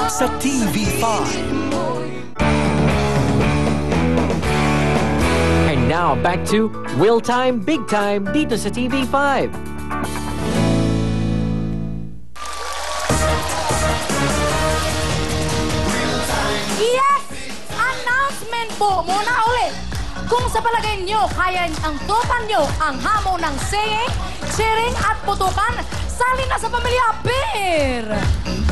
sa TV5. And now, back to Will Time, Big Time dito sa TV5. Yes! Announcement po muna ulit. Kung sa palagay nyo, kaya ang tupan nyo ang hamon ng saying, cheering at putukan, sali na sa Pamilya Appear!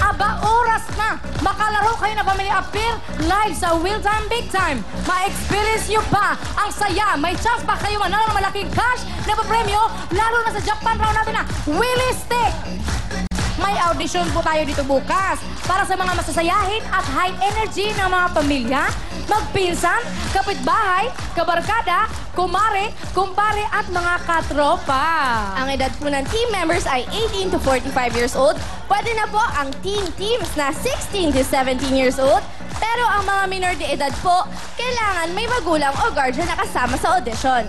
Aba, oras na! Makalaro kayo na Pamilya Appear live sa Will Time Big Time. Ma-experience nyo pa ang saya. May chance pa kayo manalo ng malaking cash na papremyo, lalo na sa Japan round natin na Willy Stick! May audition po tayo dito bukas para sa mga masasayahin at high energy ng mga pamilya, magpinsan, kapitbahay, kabarkada, kumare, kumpare at mga katropa. Ang edad po ng team members ay 18 to 45 years old. Pwede na po ang teams na 16 to 17 years old. Pero ang mga minor de edad po, kailangan may magulang o guardian na kasama sa audition.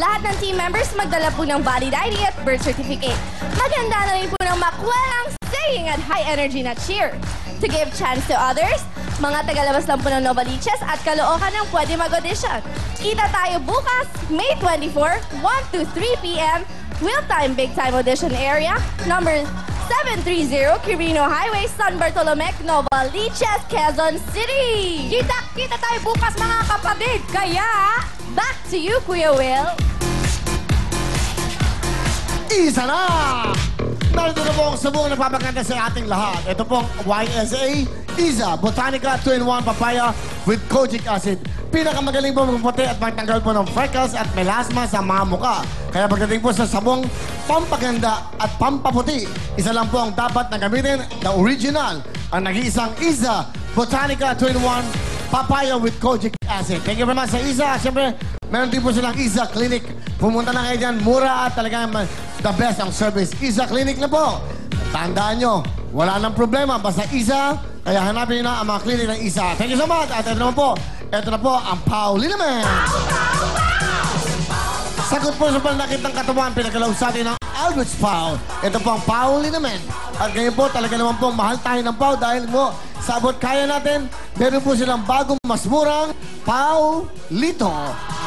Lahat ng team members magdala po ng valid ID at birth certificate. Maganda na rin po ng makwalang saying at high energy na cheer. To give chance to others, mga tagalabas lang po ng Novaliches at Caloocan ang pwede mag-audition. Kita tayo bukas, May 24, 1 to 3 p.m. Will Time Big Time Audition Area, number 730 Quirino Highway, San Bartolome, Novaliches, Quezon City. Kita tayo bukas mga kapatid. Kaya, back to you, Kuya Will. Isa na! Narito na po ang sabong napapaganda sa ating lahat. Ito pong YSA, Isa, Botanica 2-in-1 Papaya with Kojic Acid. Pinakamagaling po magputi at magtanggal po ng freckles at melasma sa mga muka. Kaya pagdating po sa sabong pampaganda at pampaputi, isa lang po ang dapat na gamitin, na original, ang nag-iisang Isa, Botanica 2-in-1 Papaya with Kojic Acid. Thank you very much sa Isa. Siyempre, meron din po silang Isa Clinic. Pumunta na kayo dyan, mura at talagang the best ang service. Isa Clinic na po. Tandaan nyo, wala nang problema. Basta Isa, kaya hanapin nyo na ang mga clinic ng Isa. Thank you so much. At ito naman po, ito na po ang Paulinaman. Sagot po sa panakit ng katawan, pinagalaw sa atin ng Aldrich Pau. Ito po ang Paulinaman. At ngayon po, talaga naman po, mahal tayo ng Pau dahil mo, sa abot kaya natin, meron po silang bagong mas murang Paulito.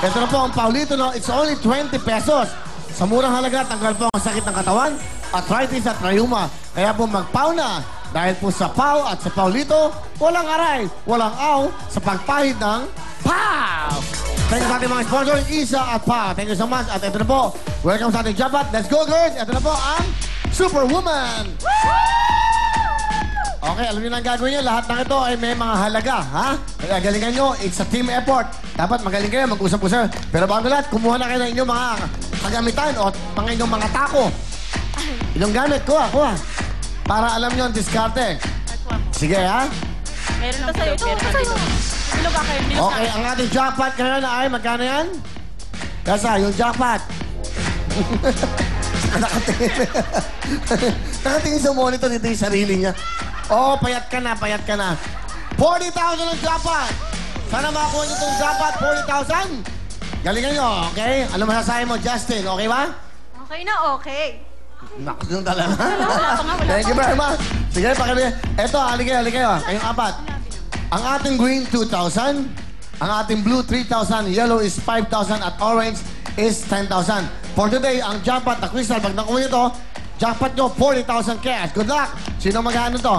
Ito na po ang Paulito, no? It's only 20 pesos. Sa murang halaga, tanggal po ang sakit ng katawan, arthritis at rheuma. Kaya po mag-Pau na. Dahil po sa Pau at sa Paulito, walang aray, walang aw sa pagpahid ng Pau! Thank you sa ating mga sponsor, Isa at Pau. Thank you so much. At ito na po, welcome sa ating Japat. Let's go, girls! Ito na po ang Superwoman! Okay, alam niyo na ang gagawin niyo. Lahat ng ito ay may mga halaga, ha? Kaya galingan niyo, it's a team effort. Dapat magaling kayo, mag-usap-usap. Pero bago lahat, kumuha na kayo ng inyong mga kagamitan o mga inyong mga tako. Inyong gamit, kuha. Para alam niyo ang diskarte. Sige, ha? Meron na sa'yo. Ito sa'yo. Sino ba kayo? Okay, ang ating jackpot ngayon ay, magkano yan? Kasa, yung jackpot. Nakatingin sa monitor dito yung sarili niya. Oh, payat ka na. 40,000 ang jackpot. Sana makakuha niyo itong jackpot, 40,000. Galingan niyo, okay? Ano masasabi mo, Justin? Okay ba? Okay na, okay. Naku, yung talaga. Wala. Thank you very much. Sige, pakibigay. Eto, halika kayo. Kayong apat. Ang ating green, 2,000. Ang ating blue, 3,000. Yellow is 5,000. At orange is 10,000. For today, ang jackpot na crystal, pag nakuha nyo jackpot nyo, 40,000 cash. Good luck. Sino mag-ano to?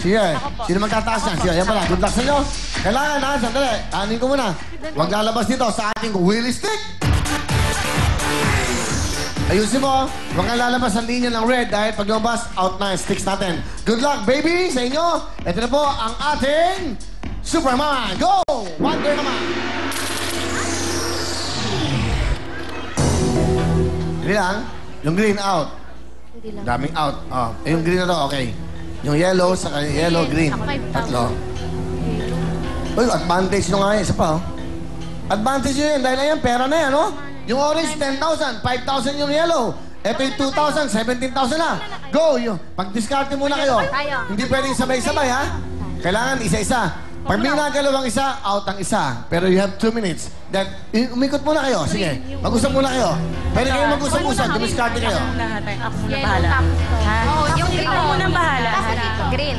Sige. Sino magtataas yan? Sige, yan pala. Good luck sa inyo. Kailangan na, sandali. Tanin ko muna. Huwag lalabas dito sa ating Willy Stick. Ayusin mo. Huwag kang lalabas ang linya ng red dahil pag lumabas, out na yung sticks natin. Good luck, baby, sa inyo. Ito na po ang ating Superman. Go! Wonder naman. Hindi lang. Yung green out. Daming out. Oh. Yung green na to, okay. Yung yellow, saka yung yellow, green. Tatlo. Uy, advantage nyo nga isa pa, oh. Advantage nyo yun, dahil ayan, pera na yan, oh. Yung orange, 10,000. 5,000 yung yellow. Ito yung 2,000, 17,000 na. Go! Pag-discarte muna kayo. Hindi pwedeng sabay-sabay, ha? Kailangan isa-isa. Pag may nagalawang isa, out ang isa. Pero you have 2 minutes. Then, umikot muna kayo. Sige, mag-usap muna kayo. Pwede kayo mag-usap-usap. Dumiskarte kayo. Ako muna bahala. Yung green mo muna bahala. Green.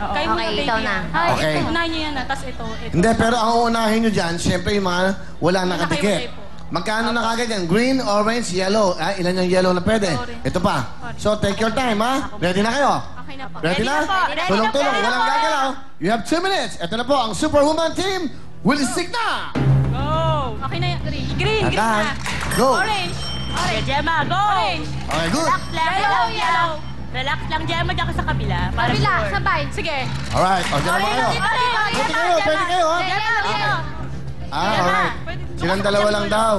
Kayo Okay, muna, ikaw baby. na. Ay, Okay. ito. Unahin niyo yan na, tapos ito. Hindi, pero ang uunahin nyo dyan, siyempre yung mga wala nakadikit. Nakahiwalay po. Magkano na kagad yan? Green, orange, yellow. Ah, ilan yung yellow na pwede? Orange. Ito pa. So, take your time, ha? Ready na kayo? Okay na po. Ready na? Ready Tulong-tulong, na po. walang gagalaw. You have 2 minutes. Ito na po, ang Superwoman team will stick na. Go! Okay na yan. Green Tandaan. na. Go. Orange. Orange. Gemma, go! Orange. Okay, good. Yellow. Relax lang, Gemma, dyan ka sa kabila. Para Kabila, sure. sabay. Sige. Alright, o, dyan naman kayo. Pwede kayo, ha? Gemma. Ah, alright. Silang dalawa lang daw.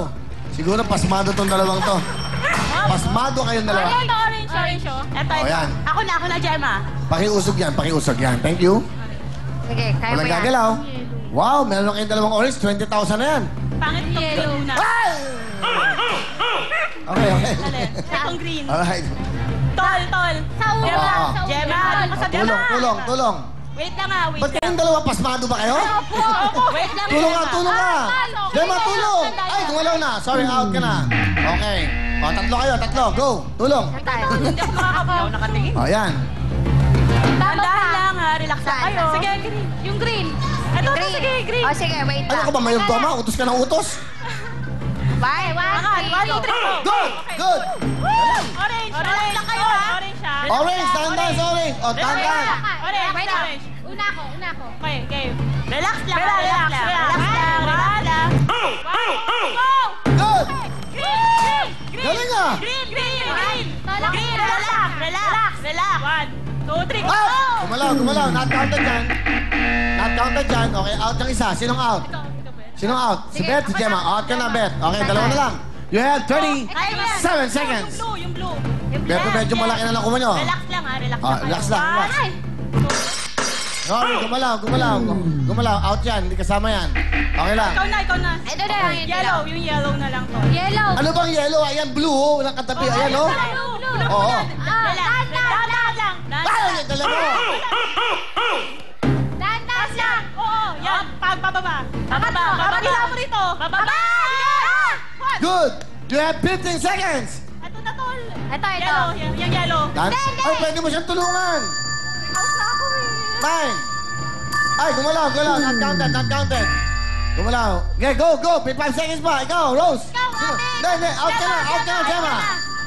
Siguro pasmado tong dalawang to. Pasmado kayong dalawa. Orange, oh. Ito, O, yan. Ako na, Gemma. Pakiusog yan, pakiusog yan. Thank you. Sige, kaya mo Walang yan. gagalaw. Wow, meron kayong dalawang orange. 20,000 na yan. Pangit itong blue na. Okay, okay. Alin? Itong green. Alright. Tol. Sa una, Gemma. Oo. Gemma, ano ka sa Gemma? Tulong. Wait lang wait Ba't lang. kayong dalawa pasmado ba kayo? Wait lang, Tulong ka, Gemma. tulong ka. Gemma, tulong. Ay, gumalaw na. Sorry, out ka na. Okay. O, tatlo kayo, tatlo. Go. Tulong. Hindi ako makakabaw. Nakatingin. O, yan. Dahan lang ha, relax lang kayo. Sige, green. Yung green. Ito, sige, green. O sige, wait Ano lang. ka ba, mayong toma? Utos ka ng utos? Bye, Angat, 1, 2, 3, go. Good, good. Orange. Relax lang kayo ha. Orange ha. Orange, tandaan sa orange. O, tandaan. Orange. Una ko. Okay. Relax lang. Relax lang. Go. Good. Green. Galing ah. Green. Relax. 1, 2, 3, go. Out! Gumalaw. Not counted dyan. Okay, out ng isa. Sinong out? Sinong out? Si Beth, si Gemma. Out ka na, Beth. Okay, dalawa na lang. You have 37 seconds. Yung blue. Beth, medyo malaki na lang kuha nyo. Relax lang ha. Relax Ah, relax lang, relax. Sorry, gumalaw. Out yan, hindi kasama yan. Okay lang. Ikaw na. Ito na lang. Yellow. Yung yellow na lang to. Yellow. Ano bang yellow? Ayan, blue, oh. Walang katabi. Ayan, oh. Blue. Oo. Relax. Dahan lang. Ay, dala mo. Taas lang. Oo. Yan. Pababa. Babila mo rito. Bababa. Good. You have 15 seconds. Ito na tol. Ito. Yellow. Yung yellow. Ay, pwede mo siyang tulungan. Fine. Ay, gumalaw. Not counted. Gumalaw. Okay, go. 5 seconds pa. Ikaw, Rose. Hindi. Out ka na, Gemma.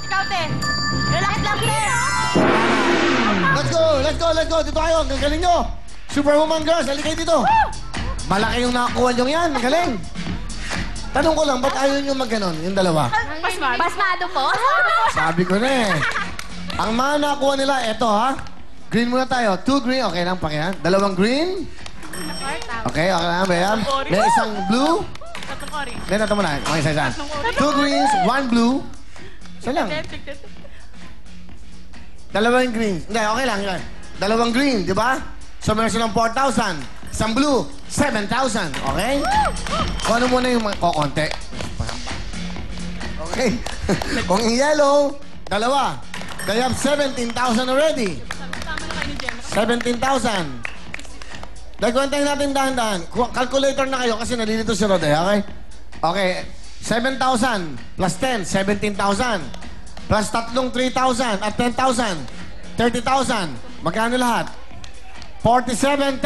Ikaw, te. Relax lang, te. Let's go. Dito kayo. Ang galing nyo. Superwoman girls, halika kayo dito. Malaki yung nakakuha nyo yan. Ang galing. Tanong ko lang, ba't ayaw nyo mag-ganon, yung dalawa? Basmado po. Sabi ko na eh. Ang mga nakuha nila, eto ha. Green muna tayo. 2 green, okay lang pakihan. 2 green. Okay lang, Bea. May isang blue. Tatlong orange. Then, ito muna. Okay, isa. 2 greens, 1 blue. Isa lang. 2 green. Hindi, okay lang yun. 2 green, di ba? So, meron silang 4,000. Isang blue, 7,000. Okay? Kung ano muna yung mga kokonti. Okay. Kung yung yellow, 2. They have 17,000 already. 17,000. Dahil kuwantayin natin dahan-dahan. Calculator na kayo kasi nalilito si Rode, okay? Okay. 7,000 plus 10, 17,000. Plus 3,000 at 10,000. 30,000. Magkano lahat? 47,000!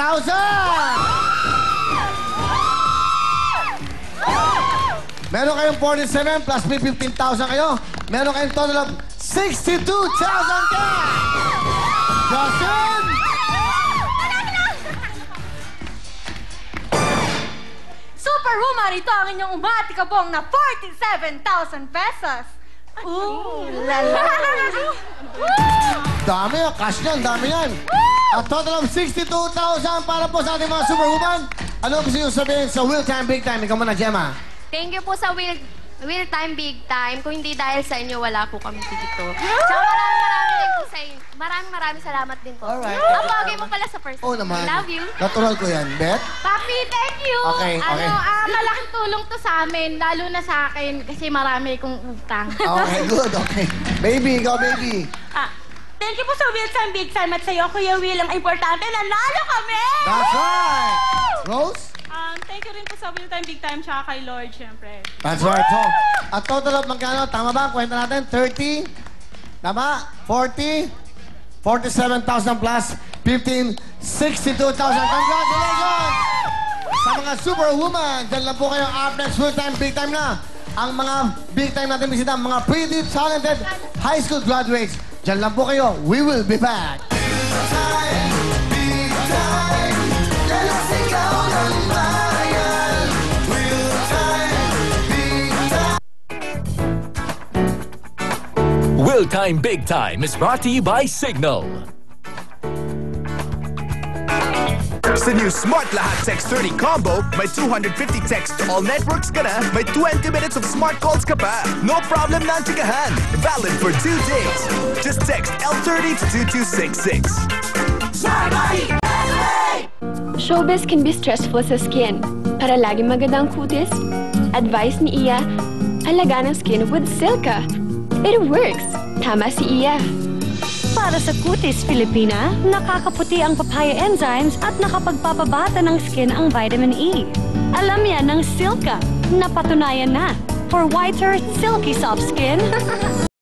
Meron kayong 47 plus may 15,000 kayo. Meron kayong total of 62,000 cash! Justin! Superwoman, ito ang inyong umati ka pong na 47,000 pesos. Ooh, lala. Dami yan, cash yan, dami yan. A total of 62,000 para po sa ating mga superwoman. Ano gusto nyo sabihin sa Will Time, Big Time? Ikaw muna, Gemma. Thank you po sa Will Time, Big Time. Kung hindi dahil sa inyo, wala po kami dito. Tsaka maraming din po sa inyo. Maraming salamat din po. Alright. Ang bagay mo pala sa person. Oo naman. Love you. Natural ko yan. Beth? Papi, thank you. Okay, okay. Malaking tulong to sa amin, lalo na sa akin kasi marami kong utang. Okay, good. Okay. Baby, ikaw, baby. Thank you po sa Will Time, Big Time at sa'yo, Kuya Will. Ang importante, nanalo kami! That's right. Rose? Thank you rin po sa Will Time, Big Time, tsaka kay Lord, syempre. That's right. So, at total of magkano? Tama ba? Kwenta natin. 30? Tama? 40? 47,000 plus 15, 62,000. Congratulations! Sa mga superwoman, dyan lang po kayo. Up next, full time, big time na. Ang mga big time natin bisita, mga pretty talented high school graduates. Dyan lang po kayo. We will be back. Will Time Big Time is brought to you by Signal. Sa new Smart Lahat Text 30 combo, may 250 text to all networks ka na, may 20 minutes of smart calls ka pa. No problem na ang chikahan. Valid for 2 days. Just text L30 to 2266. Showbiz can be stressful sa skin. Para lagi maganda ang kutis, advice ni Iya, alagaan ang skin with Silka. It works! Tama si Iya. Para sa kutis Filipina, nakakaputi ang papaya enzymes at nakapagpapabata ng skin ang vitamin E. Alam yan ng Silka, napatunayan na for whiter, silky soft skin.